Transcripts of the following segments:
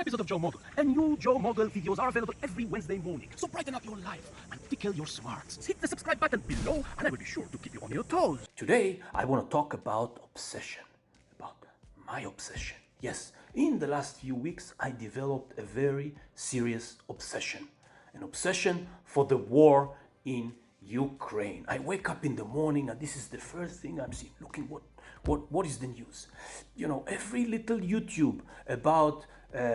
episode of Joe Mogul. And new Joe Mogul videos are available every Wednesday morning. So brighten up your life and tickle your smarts. Hit the subscribe button below and I will be sure to keep you on your toes. Today, I want to talk about obsession, about my obsession. Yes, in the last few weeks, I developed a very serious obsession. An obsession for the war in Ukraine. I wake up in the morning and this is the first thing I'm seeing, looking what is the news. You know, every little YouTube about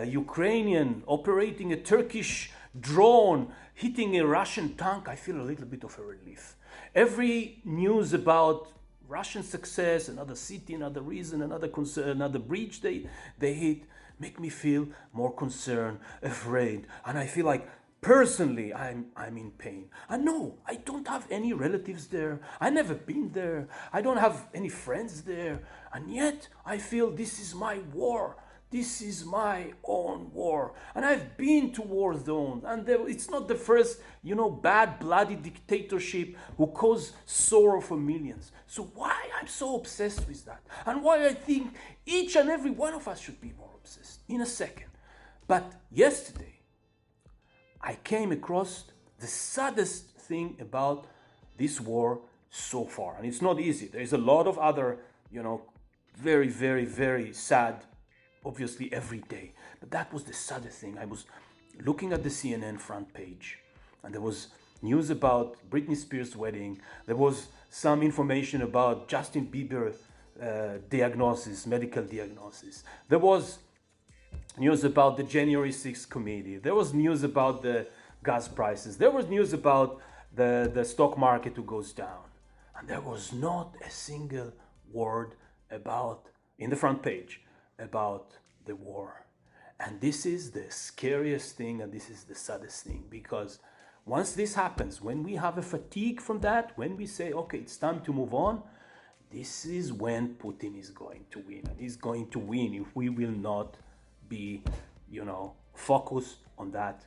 Ukrainian operating a Turkish drone hitting a Russian tank, I feel a little bit of a relief. Every news about Russian success, another city, another reason, another concern, another breach they hit, make me feel more concerned, afraid, and I feel like personally I'm in pain. And no, I don't have any relatives there. I never been there. I don't have any friends there, and yet I feel this is my war. This is my own war, and I've been to war zones, and it's not the first, bad, bloody dictatorship who caused sorrow for millions. So why I'm so obsessed with that, and why I think each and every one of us should be more obsessed, in a second. But yesterday, I came across the saddest thing about this war so far, and it's not easy. There is a lot of other, very, very, very sad, obviously every day. But that was the saddest thing. I was looking at the CNN front page, and there was news about Britney Spears' wedding. There was some information about Justin Bieber diagnosis, medical diagnosis. There was news about the January 6th committee. There was news about the gas prices. There was news about the stock market who goes down. And there was not a single word about, in the front page, about the war. And this is the scariest thing, and this is the saddest thing, because once this happens, when we have a fatigue from that, when we say, okay, it's time to move on, this is when Putin is going to win. And he's going to win if we will not be, focused on that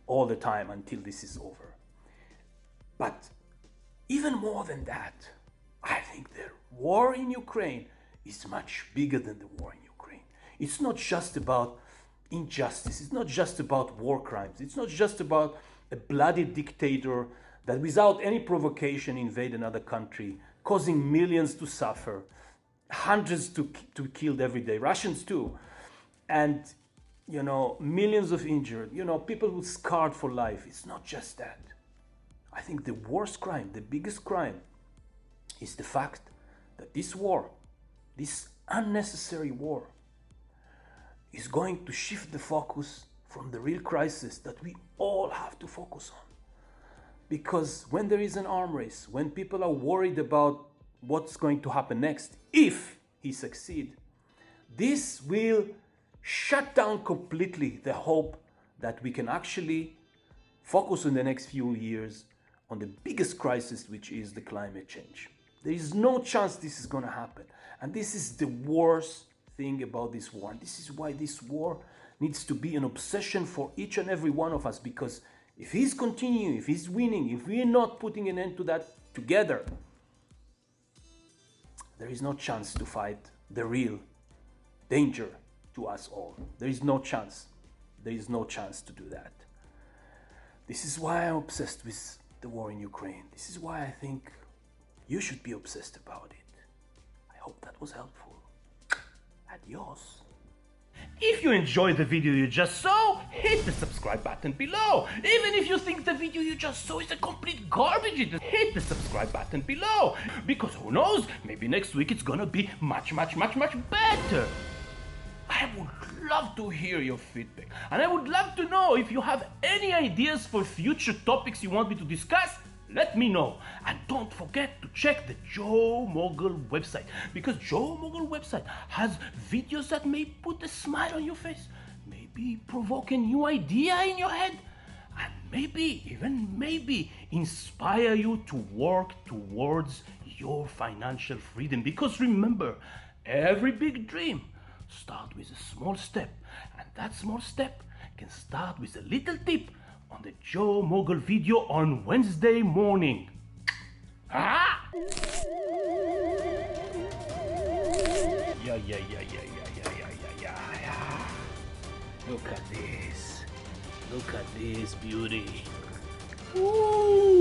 all the time until this is over. But even more than that, I think the war in Ukraine is much bigger than the war in Ukraine. It's not just about injustice. It's not just about war crimes. It's not just about a bloody dictator that without any provocation invade another country, causing millions to suffer, hundreds to killed every day, Russians too, and millions of injured, people who scarred for life. It's not just that. I think the worst crime, the biggest crime, is the fact that this war, this unnecessary war, is going to shift the focus from the real crisis that we all have to focus on. Because when there is an arm race, when people are worried about what's going to happen next, if he succeeds, this will shut down completely the hope that we can actually focus in the next few years on the biggest crisis, which is the climate change. There is no chance this is going to happen. And this is the worst thing about this war. And this is why this war needs to be an obsession for each and every one of us. Because if he's continuing, if he's winning, if we're not putting an end to that together, there is no chance to fight the real danger to us all. There is no chance. There is no chance to do that. This is why I'm obsessed with the war in Ukraine. This is why I think you should be obsessed about it. I hope that was helpful. Adios. If you enjoyed the video you just saw, hit the subscribe button below. Even if you think the video you just saw is a complete garbage, hit the subscribe button below. Because who knows, maybe next week it's gonna be much, much, much, much better. I would love to hear your feedback, and I would love to know if you have any ideas for future topics you want me to discuss. Let me know. And don't forget to check the Joe Mogul website, because Joe Mogul website has videos that may put a smile on your face, maybe provoke a new idea in your head, and maybe inspire you to work towards your financial freedom. Because remember, every big dream starts with a small step, and that small step can start with a little tip on the Joe Mogul video on Wednesday morning. Ah! Yeah. Look at this. Look at this beauty. Ooh.